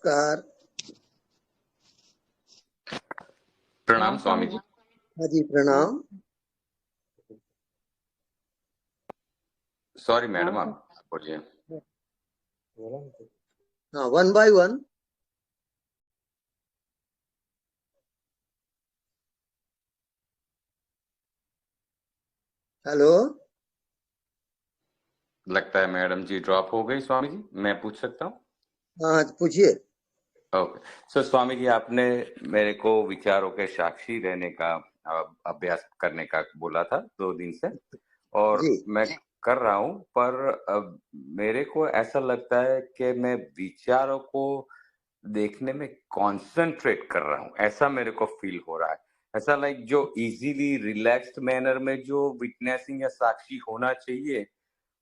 नमस्कार। प्रणाम स्वामी जी। हाँ जी, प्रणाम। सॉरी मैडम, आप बोलिए। हाँ, 1 by 1। हेलो। लगता है मैडम जी ड्रॉप हो गई। स्वामी जी, मैं पूछ सकता हूँ? हाँ, पूछिए। ओके। सो स्वामी जी, आपने मेरे को विचारों के साक्षी रहने का अभ्यास करने का बोला था 2 दिन से, और जी। मैं कर रहा हूँ। पर अब मेरे को ऐसा लगता है कि मैं विचारों को देखने में कंसंट्रेट कर रहा हूँ, ऐसा मेरे को फील हो रहा है। ऐसा लाइक जो इजीली रिलैक्स्ड मैनर में जो विटनेसिंग या साक्षी होना चाहिए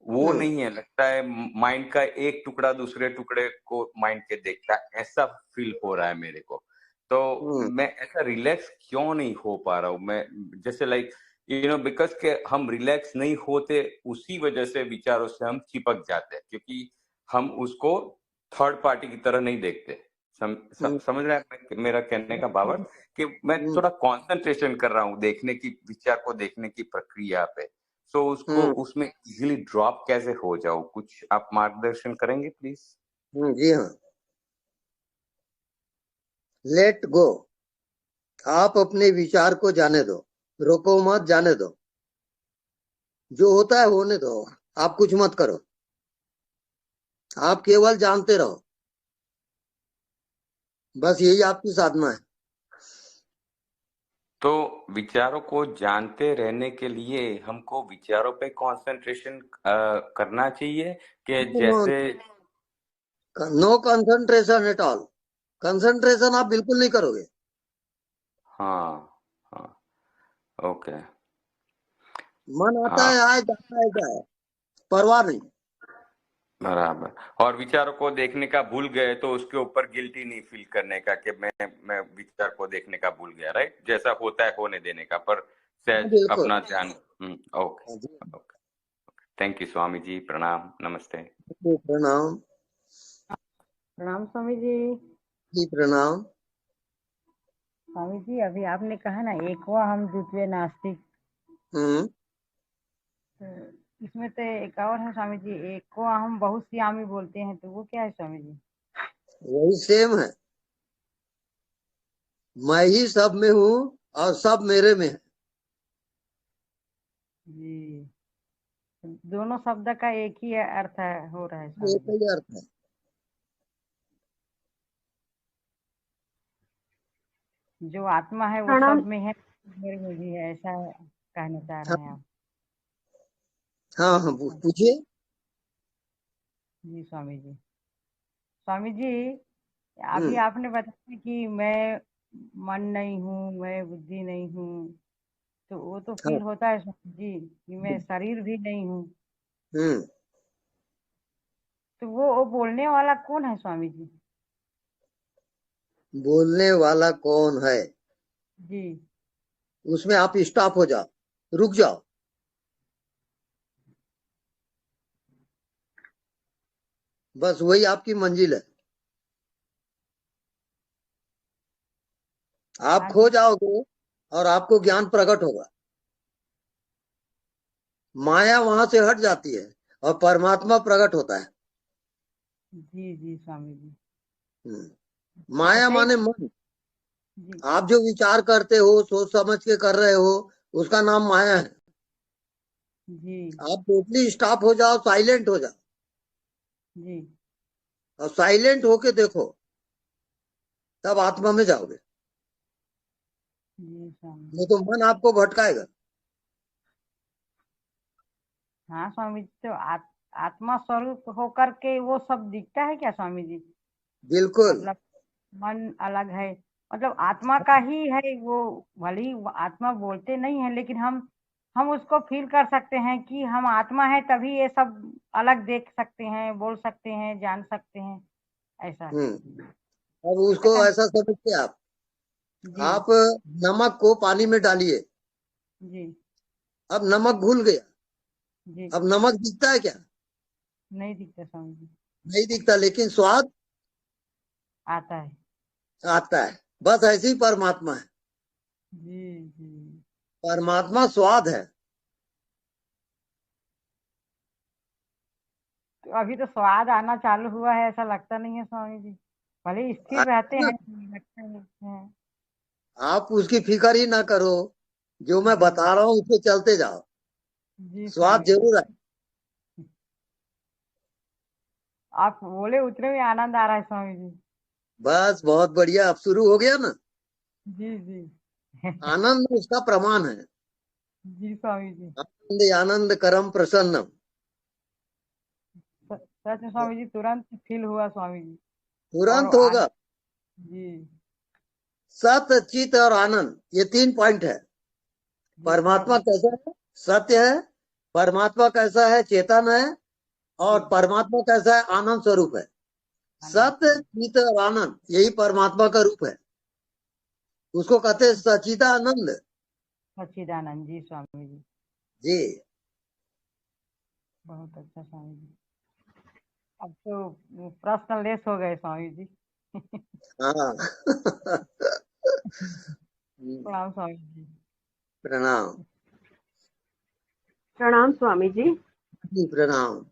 वो नहीं है। लगता है माइंड का एक टुकड़ा दूसरे टुकड़े को माइंड के देखता है, ऐसा फील हो रहा है मेरे को। तो मैं ऐसा रिलैक्स क्यों नहीं हो पा रहा हूँ मैं? जैसे लाइक बिकॉज के हम रिलैक्स नहीं होते, उसी वजह से विचारों से हम चिपक जाते हैं, क्योंकि हम उसको थर्ड पार्टी की तरह नहीं देखते। समझ रहे हैं मेरा कहने का भाव? कि मैं थोड़ा कंसंट्रेशन कर रहा हूँ देखने की, विचार को देखने की प्रक्रिया पे। तो उसको उसमें इजीली ड्रॉप कैसे हो जाओ, कुछ आप मार्गदर्शन करेंगे प्लीज? जी हाँ। Let go. आप अपने विचार को जाने दो, रोको मत, जाने दो। जो होता है होने दो, आप कुछ मत करो। आप केवल जानते रहो, बस यही आपकी साधना है। तो विचारों को जानते रहने के लिए हमको विचारों पे कंसंट्रेशन करना चाहिए कि जैसे? No concentration at all. Concentration आप बिल्कुल नहीं करोगे। हाँ, हाँ, ओके। मन आता हाँ, है, आए, जाता है, जाए, परवाह नहीं। बराबर। और विचारों को देखने का भूल गए तो उसके ऊपर गिल्टी नहीं फील करने का कि मैं विचार को देखने का भूल गया, राइट? जैसा होता है होने देने का, पर सहज बिल्कुल। अपना ध्यान। ओके, हाँ जी। Okay. Thank you Swami ji, प्रणाम, नमस्ते। प्रणाम। प्रणाम स्वामी जी। जी प्रणाम। स्वामी जी, अभी आपने कहा ना एको हम द्वितीय नास्तिक, तो इसमें तो एक और है स्वामी जी, एको हम बहुत सी आमी बोलते हैं, तो वो क्या है स्वामी जी? वही सेम है। मैं ही सब में हूँ और सब मेरे में है। जी, दोनों शब्द का एक ही अर्थ हो रहा है स्वामी एक जी। ही अर्थ है। जो आत्मा है वो सब में है, मेरे में भी है, ऐसा कहना चाह रहे हैं आप? हाँ हाँ, पूछिए। जी स्वामी जी। स्वामी जी, अभी हम्म। आपने बताया कि मैं मन नहीं हूँ, मैं बुद्धि नहीं हूँ, तो वो तो हाँ। फील होता है स्वामी जी कि मैं शरीर भी नहीं हूँ। हम्म। तो वो बोलने वाला कौन है स्वामी जी? बोलने वाला कौन है? जी। उसमें आप स्टॉप हो जाओ, रुक जाओ। बस वही आपकी मंजिल है। आप हाँ खो जी। जाओगे और आपको ज्ञान प्रकट होगा। माया वहां से हट जाती है और परमात्मा प्रकट होता है। जी जी स्वामी जी। माया ऐसे ही माने मन। जी। आप जो विचार करते हो, सोच समझ के कर रहे हो, उसका नाम माया है। जी आप टोटली स्टॉप हो जाओ, साइलेंट हो जाओ, जी। और साइलेंट होके देखो, तब आत्मा में जाओगे। जी स्वामी नहीं जी। तो मन आपको भटकाएगा। हाँ स्वामी जी, तो आत्मा स्वरूप होकर के वो सब दिखता है क्या स्वामी जी? बिल्कुल। मतलब मन अलग है, मतलब आत्मा का ही है वो। भले ही वो आत्मा बोलते नहीं है, लेकिन हम उसको फील कर सकते हैं कि हम आत्मा है, तभी ये सब अलग देख सकते हैं, बोल सकते हैं, जान सकते हैं, ऐसा। अब ऐसा उसको कहना। ऐसा समझते आप। जी आप नमक को पानी में डालिए, जी अब नमक घुल गया। जी। अब नमक दिखता है क्या? नहीं दिखता स्वामी जी। नहीं दिखता, लेकिन स्वाद आता है। आता है। बस ऐसे ही परमात्मा है। जी। परमात्मा स्वाद है। तो अभी तो स्वाद आना चालू हुआ है, ऐसा लगता नहीं है स्वामी जी। भले ही स्थिर रहते आएगा हैं, ना। लगता है। आप उसकी फिक्र ही ना करो, जो मैं जी बता रहा हूँ उसको चलते जाओ। जी स्वाद स्वामी जी। जरूर है। आप बोले उतने में आनंद आ रहा है स्वामी जी। बस बहुत बढ़िया, अब शुरू हो गया ना। जी आनंद उसका प्रमाण है। जी स्वामी जी। आनंद आनंद करम प्रसन्नम। सच में स्वामी जी, तुरंत फील हुआ स्वामी जी। और तुरंत आज होगा। जी सत चित और आनंद, ये 3 पॉइंट है। जी परमात्मा जी। कैसा है? सत्य है। परमात्मा कैसा है? चेतन है। जी और परमात्मा कैसा है? आनंद स्वरूप है। आनंद सत्य चित और आनंद, यही परमात्मा का रूप है। उसको कहते हैं सचिदानंद। सच्चिदानंद जी स्वामी जी। जी। बहुत अच्छा स्वामी जी। अब तो पर्सनल लेस हो गए स्वामी जी। हाँ। प्रणाम स्वामी जी। प्रणाम। प्रणाम स्वामी जी। जी प्रणाम।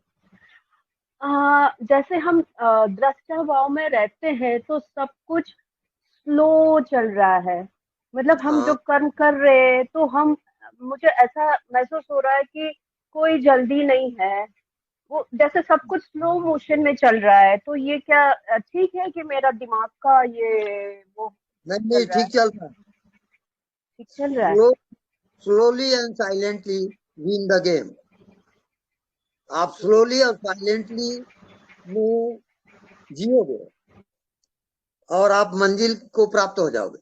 जैसे हम दृष्टा भाव में रहते हैं तो सब कुछ स्लो चल रहा है। मतलब हम हाँ। जो कर्म कर रहे हैं तो हम मुझे ऐसा महसूस हो रहा है कि कोई जल्दी नहीं है। वो जैसे सब कुछ स्लो मोशन में चल रहा है, तो ये क्या ठीक है कि मेरा दिमाग का ये वो नहीं चल नहीं, रहा है? ठीक चल रहा है। ठीक चल रहा है। Slow slowly and silently win the game. आप स्लोली और साइलेंटली में जियोगे और आप मंजिल को प्राप्त हो जाओगे।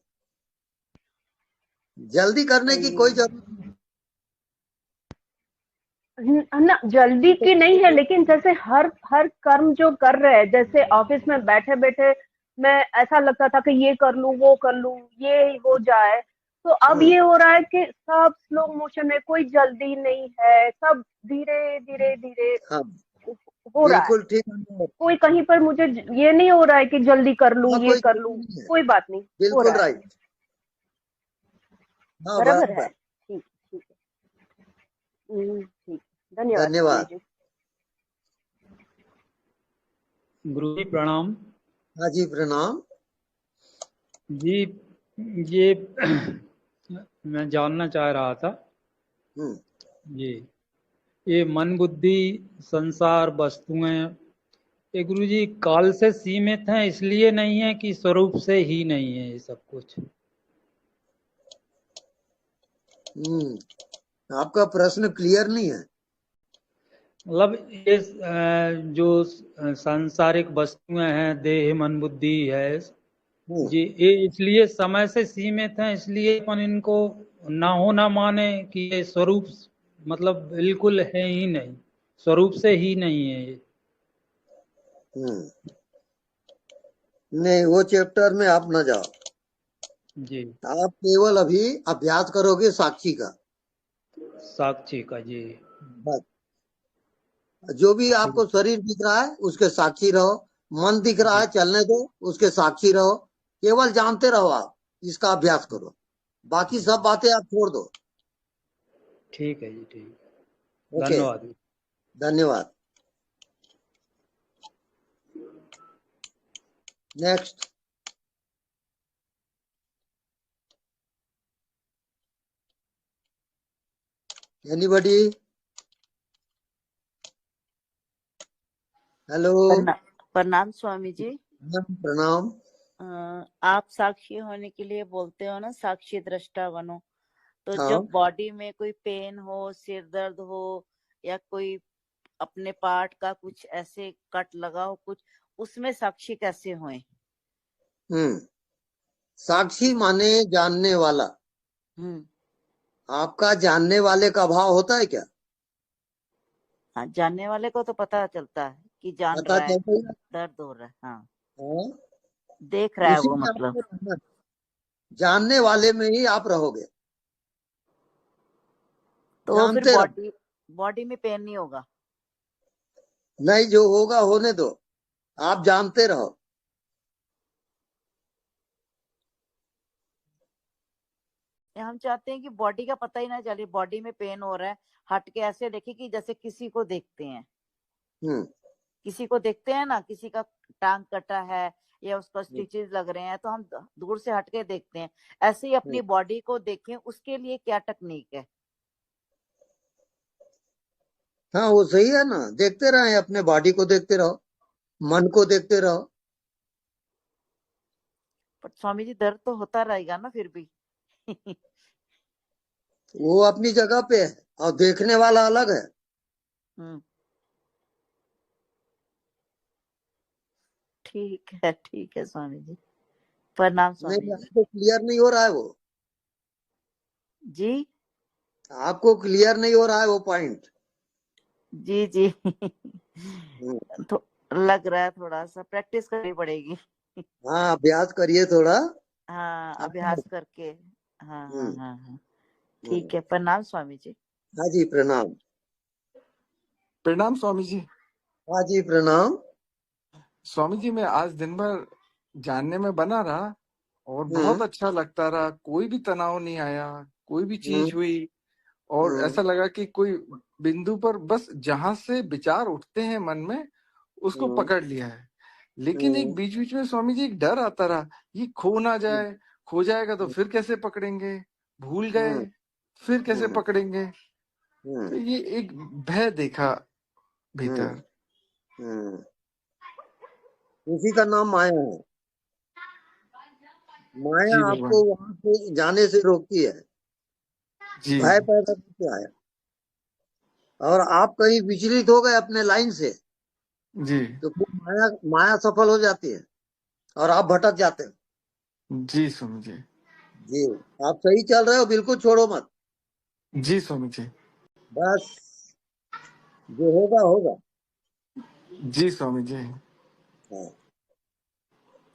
जल्दी करने की कोई जरूरत ना जल्दी की नहीं है, नहीं। लेकिन जैसे हर हर कर्म जो कर रहे हैं, जैसे ऑफिस में बैठे बैठे मैं ऐसा लगता था कि ये कर लूं वो कर लूं ये हो जाए, तो अब ये हो रहा है कि सब स्लो मोशन में, कोई जल्दी नहीं है, सब धीरे धीरे धीरे हाँ, हो रहा है। बिल्कुल ठीक है। कोई कहीं पर मुझे ये नहीं हो रहा है कि जल्दी कर लूं हाँ, ये कोई कर जरूरी लूं, नहीं है। कोई बात नहीं, हो बिल्कुल रहा है। राइट। हाँ, बराबर है। बराबर। ठीक ठीक है। ठीक। धन्यवाद स्वामी धन्यवाद। जी। गुरु जी प्रणाम। हाँ जी प्रणाम। जी ये मैं जानना चाह रहा था। हम्म। जी ये मन बुद्धि संसार वस्तुएं, ये गुरु जी काल से सीमित हैं, इसलिए नहीं है कि स्वरूप से ही नहीं है ये सब कुछ? आपका प्रश्न क्लियर नहीं है। मतलब ये जो सांसारिक वस्तुएं हैं, देह मन बुद्धि है जी, ये इसलिए समय से सीमित हैं, इसलिए अपन इनको ना हो ना माने कि ये स्वरूप मतलब बिल्कुल है ही नहीं, स्वरूप से ही नहीं है ये। नहीं, वो चैप्टर में आप न जाओ। जी आप केवल अभी अभ्यास करोगे साक्षी का। साक्षी का। जी बस, जो भी आपको शरीर दिख रहा है उसके साक्षी रहो। मन दिख रहा है, चलने दो, उसके साक्षी रहो। केवल जानते रहो, आप इसका अभ्यास करो। बाकी सब बातें आप छोड़ दो। ठीक है जी, ठीक। ओके, धन्यवाद। धन्यवाद। नेक्स्ट। एनीबॉडी? हेलो। प्रणाम स्वामी जी। प्रणाम। आप साक्षी होने के लिए बोलते हो ना, साक्षी दृष्टा बनो। तो हाँ। जब बॉडी में कोई पेन हो, सिर दर्द हो, या कोई अपने पार्ट का कुछ ऐसे कट लगा हो कुछ, उसमें साक्षी कैसे होए? साक्षी माने जानने वाला। आपका जानने वाले का भाव होता है क्या? हाँ, जानने वाले को तो पता चलता है कि जान पता रहा है, चलता है। दर्द हो रहा है। हाँ, हाँ? देख रहा है उसी वो, में मतलब। आपको रहना है। जानने वाले में ही आप रहोगे। तो फिर जानते रहो। बॉडी में पेन नहीं होगा? नहीं, जो होगा होने दो। आप जानते रहो। हम चाहते हैं कि बॉडी का पता ही ना चले, बॉडी में पेन हो रहा है, हट के ऐसे देखे कि जैसे किसी को देखते हैं, हम्म किसी को देखते हैं ना, किसी का टांग कटा है या उसका स्टिचेस लग रहे हैं तो हम दूर से हट के देखते हैं, ऐसे ही अपनी बॉडी को देखें। उसके लिए क्या टेक्निक है? हाँ वो सही है ना, देखते रहे, अपने बॉडी को देखते रहो, मन को देखते रहो। पर स्वामी जी दर्द तो होता रहेगा ना फिर भी। वो अपनी जगह पे है और देखने वाला अलग है। ठीक है स्वामी जी, प्रणाम स्वामी नहीं, जी। आपको क्लियर नहीं हो रहा है वो, जी आपको क्लियर नहीं हो रहा है वो पॉइंट। जी जी तो लग रहा है थोड़ा सा प्रैक्टिस करनी पड़ेगी। हाँ अभ्यास करिए थोड़ा। हाँ अभ्यास करके। हाँ हाँ हम्म, हाँ हाँ ठीक है, प्रणाम स्वामी जी। हाँ जी प्रणाम। प्रणाम स्वामी जी। हाँ जी प्रणाम। स्वामी जी मैं आज दिन भर जानने में बना रहा और बहुत अच्छा लगता रहा, कोई भी तनाव नहीं आया, कोई भी चीज हुई और ऐसा लगा कि कोई बिंदु पर बस जहां से विचार उठते हैं मन में उसको पकड़ लिया है। लेकिन एक बीच बीच में स्वामी जी एक डर आता रहा, ये खो ना जाए, खो जाएगा तो फिर कैसे पकड़ेंगे, भूल गए फिर कैसे पकड़ेंगे। तो ये एक भय देखा भीतर। उसी का नाम माया है। माया जी आपको भगवान। वहां से जाने से रोकती है, जी भय पैदा करके आया, और आप कहीं विचलित हो गए अपने लाइन से जी तो फिर माया माया सफल हो जाती है और आप भटक जाते हैं। जी स्वामी जी। जी आप सही चल रहे हो, बिल्कुल छोड़ो मत, जी स्वामी जी। बस जो होगा होगा। जी स्वामी जी। हाँ,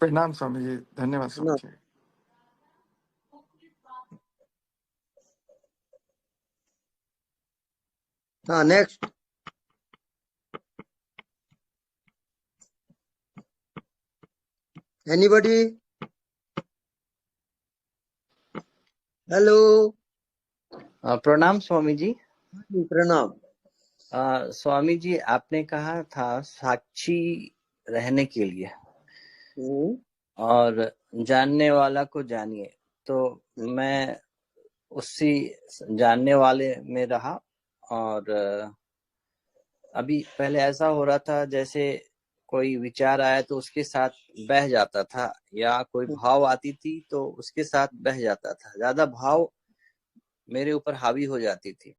प्रणाम स्वामी जी, धन्यवाद स्वामी ना, जी। हाँ नेक्स्ट। एनीबॉडी? हेलो। प्रणाम स्वामी जी। प्रणाम। स्वामी जी आपने कहा था साक्षी रहने के लिए और जानने वाला को जानिए, तो मैं उसी जानने वाले में रहा। और अभी पहले ऐसा हो रहा था जैसे कोई विचार आया तो उसके साथ बह जाता था, या कोई भाव आती थी तो उसके साथ बह जाता था, ज्यादा भाव मेरे ऊपर हावी हो जाती थी।